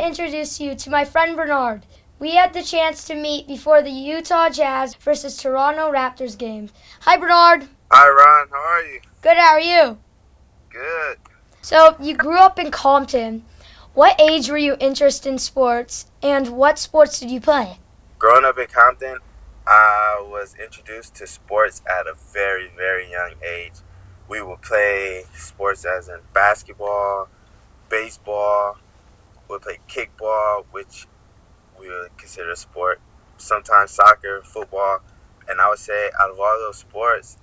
introduce you to my friend Bernard. We had the chance to meet before the Utah Jazz versus Toronto Raptors game. Hi, Bernard. Hi, Ron. How are you? Good, how are you? Good. So, you grew up in Compton. What age were you interested in sports, and what sports did you play? Growing up in Compton, I was introduced to sports at a very, very young age. We would play sports as in basketball, baseball, we would play kickball, which we would consider a sport, sometimes soccer, football. And I would say out of all those sports,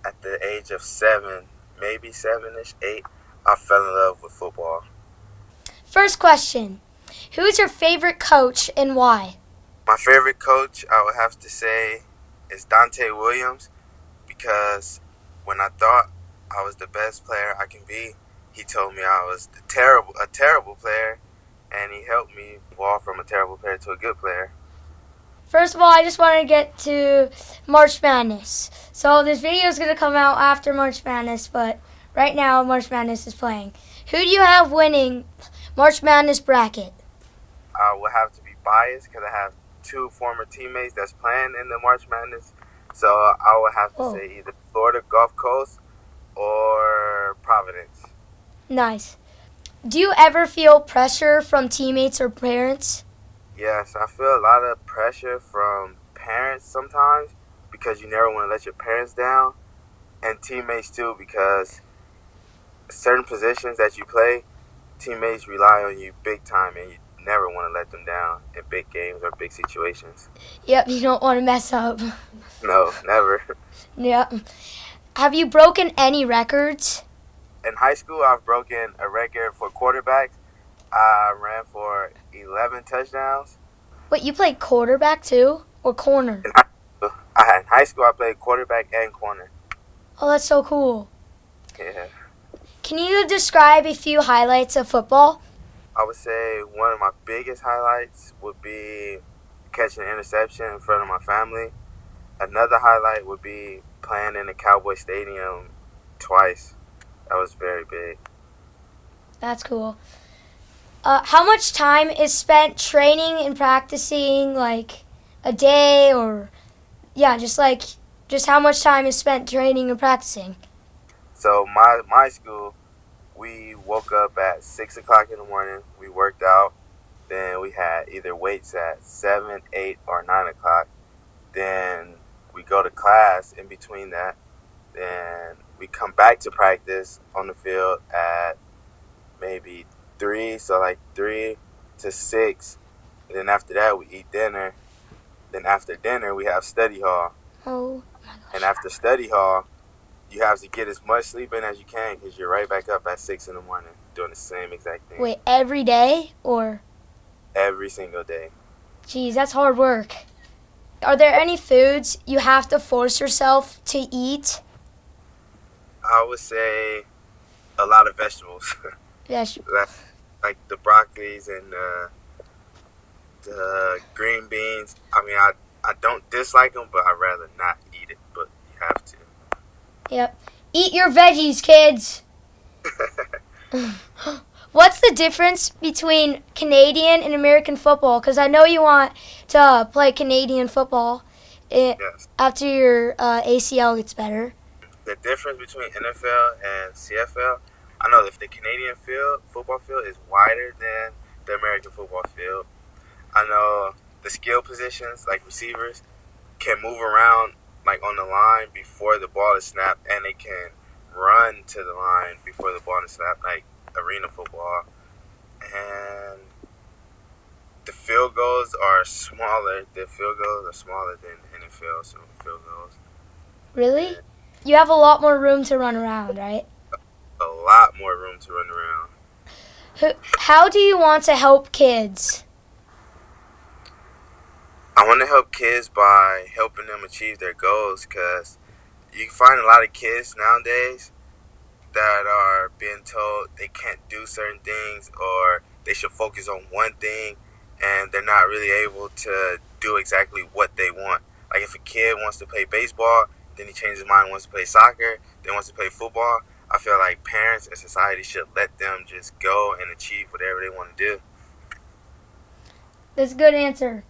at the age of 7, maybe 7-ish, 8, I fell in love with football. First question. Who's your favorite coach and why? My favorite coach, I would have to say, is Dante Williams, because when I thought I was the best player I can be, he told me I was a terrible player, and he helped me evolve from a terrible player to a good player. First of all, I just want to get to March Madness. So this video is going to come out after March Madness, but right now March Madness is playing. Who do you have winning March Madness bracket? I would have to be biased because I have 2 former teammates that's playing in the March Madness. So I would have to say either Florida Gulf Coast or Providence. Nice. Do you ever feel pressure from teammates or parents? Yes, I feel a lot of pressure from parents sometimes because you never want to let your parents down, and teammates too, because certain positions that you play, teammates rely on you big time, and you never want to let them down in big games or big situations. Yep, you don't want to mess up. No, never. Yep. Have you broken any records? In high school, I've broken a record for quarterbacks. I ran for 11 touchdowns. Wait, you played quarterback too? Or corner? In high school, I played quarterback and corner. Oh, that's so cool. Yeah. Can you describe a few highlights of football? I would say one of my biggest highlights would be catching an interception in front of my family. Another highlight would be playing in the Cowboy Stadium twice. That was very big. That's cool. How much time is spent training and practicing, like a day, or just how much time is spent training and practicing? So my school, we woke up at 6 o'clock in the morning. We worked out. Then we had either weights at 7, 8, or 9 o'clock. Then we go to class in between that. Then we come back to practice on the field at maybe 3, so like 3 to 6. And then after that, we eat dinner. Then after dinner, we have study hall. Oh my gosh. And after study hall, you have to get as much sleep in as you can because you're right back up at 6 in the morning doing the same exact thing. Wait, every day or? Every single day. Geez, that's hard work. Are there any foods you have to force yourself to eat? I would say a lot of vegetables. Yes. Like the broccolis and the green beans. I mean, I don't dislike them, but I'd rather not eat it, but you have to. Yep. Eat your veggies, kids. What's the difference between Canadian and American football? Because I know you want to play Canadian football Yes. after your ACL gets better. The difference between NFL and CFL, I know if the Canadian football field is wider than the American football field. I know the skill positions, like receivers, can move around like on the line before the ball is snapped, and they can run to the line before the ball is snapped, like arena football. And the field goals are smaller. The field goals are smaller than NFL, so field goals. Really? You have a lot more room to run around, right? A lot more room to run around. How do you want to help kids? I want to help kids by helping them achieve their goals, because you find a lot of kids nowadays that are being told they can't do certain things or they should focus on one thing, and they're not really able to do exactly what they want. Like if a kid wants to play baseball, then he changes his mind, wants to play soccer, then wants to play football. I feel like parents and society should let them just go and achieve whatever they want to do. That's a good answer.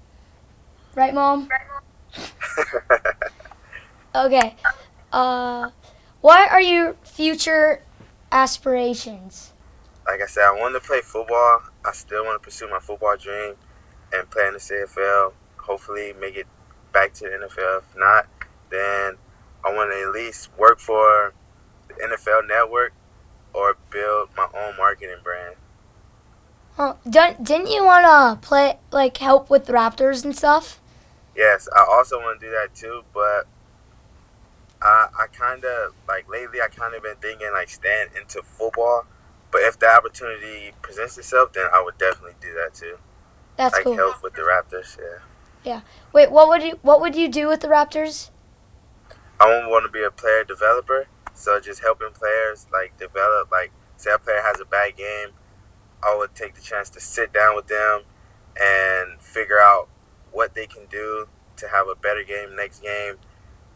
Right, Mom? Okay. What are your future aspirations? Like I said, I want to play football. I still want to pursue my football dream and play in the CFL. Hopefully, make it back to the NFL. If not, then I want to at least work for the NFL Network or build my own marketing brand. Oh, didn't you want to play, like, help with the Raptors and stuff? Yes, I also want to do that too, but I kind of like lately. I kind of been thinking like staying into football, but if the opportunity presents itself, then I would definitely do that too. That's Like cool. help with the Raptors. Yeah, Yeah. Wait, what would you do with the Raptors? I won't want to be a player developer, so just helping players like develop. Like say a player has a bad game, I would take the chance to sit down with them and figure out what they can do to have a better game next game.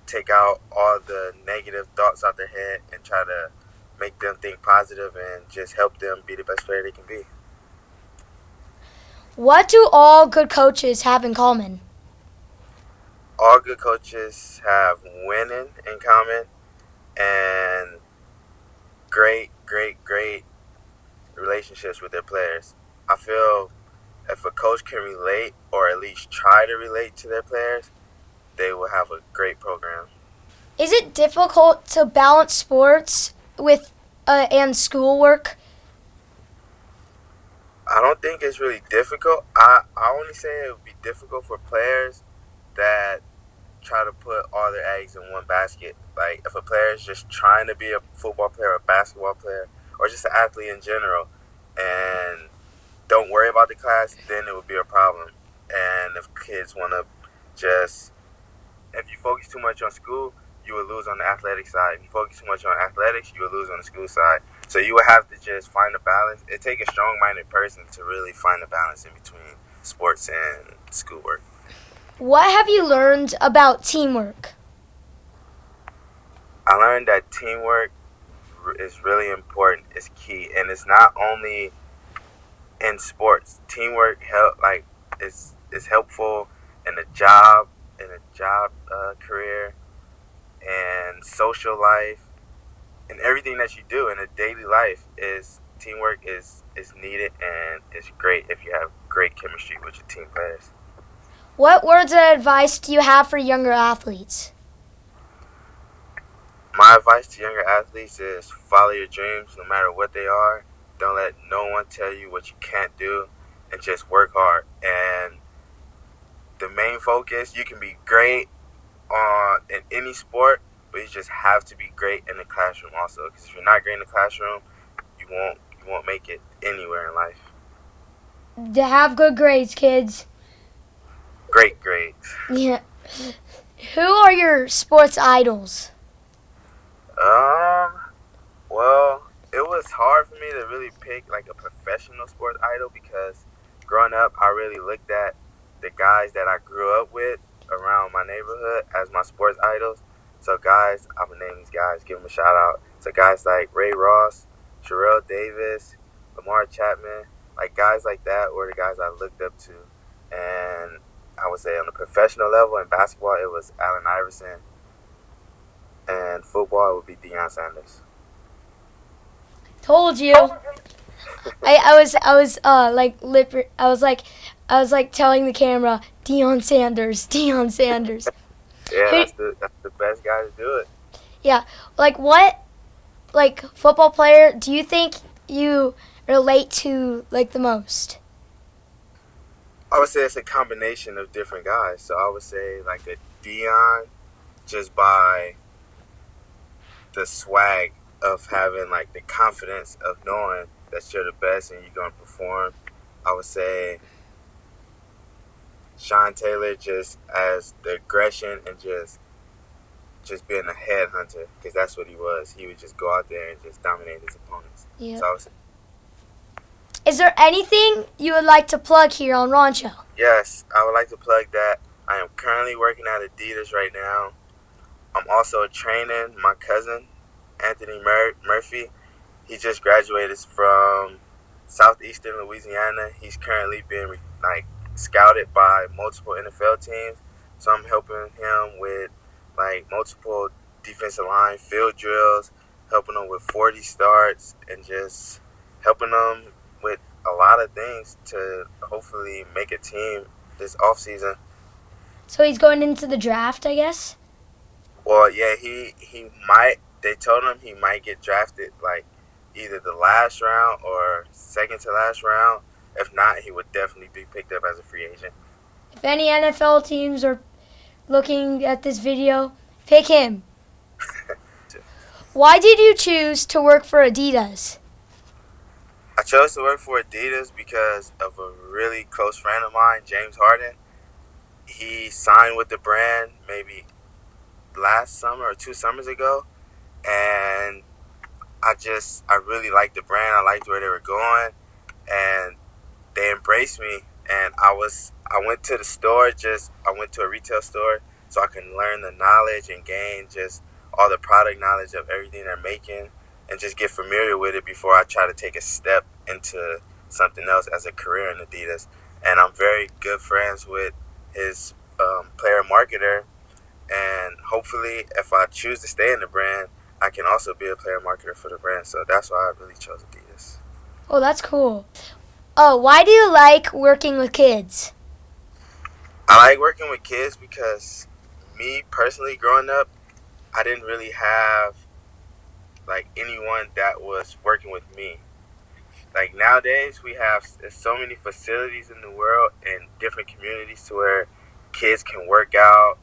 Take out all the negative thoughts out their head and try to make them think positive and just help them be the best player they can be. What do all good coaches have in common? All good coaches have winning in common and great relationships with their players. I feel if a coach can relate or at least try to relate to their players, they will have a great program. Is it difficult to balance sports with and schoolwork? I don't think it's really difficult. I only say it would be difficult for players that try to put all their eggs in one basket. Like if a player is just trying to be a football player, or a basketball player, or just an athlete in general, and don't worry about the class, then it would be a problem. And if kids want to just, if you focus too much on school, you would lose on the athletic side. If you focus too much on athletics, you would lose on the school side. So you would have to just find a balance. It takes a strong-minded person to really find a balance in between sports and schoolwork. What have you learned about teamwork? I learned that teamwork is really important. It's key, and it's not only in sports. Teamwork is helpful in a job career and social life and everything that you do in a daily life. Is teamwork is needed and it's great if you have great chemistry with your team players. What words of advice do you have for younger athletes? My advice to younger athletes is follow your dreams no matter what they are. Don't let no one tell you what you can't do and just work hard. And the main focus, you can be great in any sport, but you just have to be great in the classroom also. Because if you're not great in the classroom, you won't make it anywhere in life. To have good grades, kids. Great grades. Yeah. Who are your sports idols? Well, it was hard for me to really pick like a professional sports idol because growing up, I really looked at the guys that I grew up with around my neighborhood as my sports idols. So guys, I'm gonna name these guys, give them a shout out. So guys like Ray Ross, Sherelle Davis, Lamar Chapman, like guys like that were the guys I looked up to. And I would say on the professional level in basketball, it was Allen Iverson, and football would be Deion Sanders. Told you. I was like telling the camera, Deion Sanders, Deion Sanders. Yeah, Who, that's the best guy to do it. yeah, what football player do you think you relate to like the most? I would say it's a combination of different guys. So I would say like a Deion, just by the swag of having like the confidence of knowing that you're the best and you're gonna perform. I would say Sean Taylor, just as the aggression and just being a headhunter, because that's what he was. He would just go out there and just dominate his opponents. Yeah. So I would say, Is there anything you would like to plug here on RONTXO? yes, I would like to plug that I am currently working at Adidas right now. I'm also training my cousin, Anthony Murphy. He just graduated from Southeastern Louisiana. He's currently being scouted by multiple NFL teams. So I'm helping him with like multiple defensive line field drills, helping them with 40 starts, and just helping them with a lot of things to hopefully make a team this offseason. So he's going into the draft, I guess? Well, yeah, he might. They told him he might get drafted like either the last round or second to last round. If not, he would definitely be picked up as a free agent. If any NFL teams are looking at this video, pick him. Why did you choose to work for Adidas? I chose to work for Adidas because of a really close friend of mine, James Harden. He signed with the brand maybe last summer or 2 summers ago, and I really liked the brand. I liked where they were going, and they embraced me. And I went to the store, I went to a retail store so I can learn the knowledge and gain just all the product knowledge of everything they're making, and just get familiar with it before I try to take a step into something else as a career in Adidas. And I'm very good friends with his player marketer, and hopefully if I choose to stay in the brand, I can also be a player marketer for the brand. So that's why I really chose Adidas. Oh, that's cool. Oh, why do you like working with kids? I like working with kids because me personally growing up, I didn't really have like anyone that was working with me. Like nowadays, we have so many facilities in the world and different communities to where kids can work out,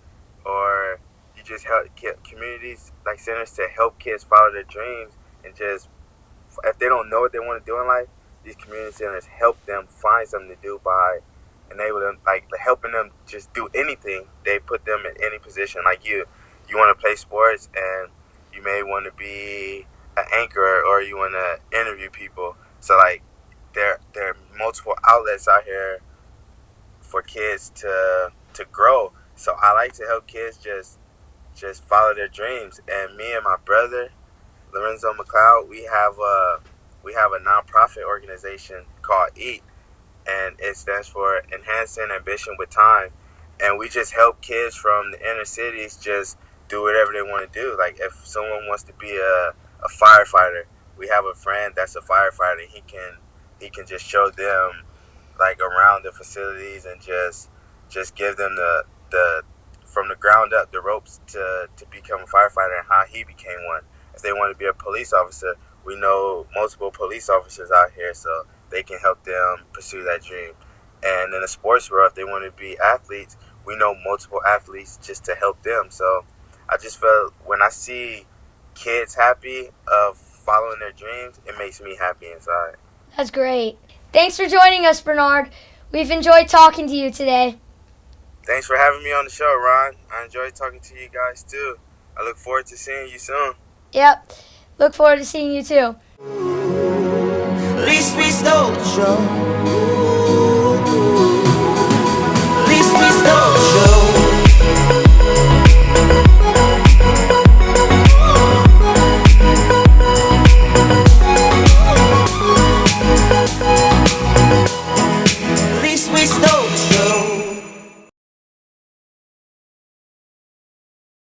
or you just help communities like centers to help kids follow their dreams, and just if they don't know what they want to do in life, these community centers help them find something to do by enable them, like helping them just do anything. They put them in any position. Like you want to play sports, and you may want to be an anchor, or you want to interview people. So like there are multiple outlets out here for kids to grow. So I like to help kids just follow their dreams. And me and my brother Lorenzo McLeod, we have a nonprofit organization called EAT, and it stands for Enhancing Ambition with Time. And we just help kids from the inner cities just do whatever they want to do. Like if someone wants to be a firefighter, we have a friend that's a firefighter. He can just show them like around the facilities, and just give them the from the ground up the ropes to become a firefighter, and how he became one. If they want to be a police officer, we know multiple police officers out here, so they can help them pursue that dream. And in the sports world, if they want to be athletes, we know multiple athletes just to help them. So I just felt when I see kids happy of following their dreams, it makes me happy inside. That's great. Thanks for joining us, Bernard. We've enjoyed talking to you today. Thanks for having me on the show, Ron. I enjoyed talking to you guys too. I look forward to seeing you soon. Yep. Look forward to seeing you too. At least we stole the show. At least we stole the show. At least we stole the show.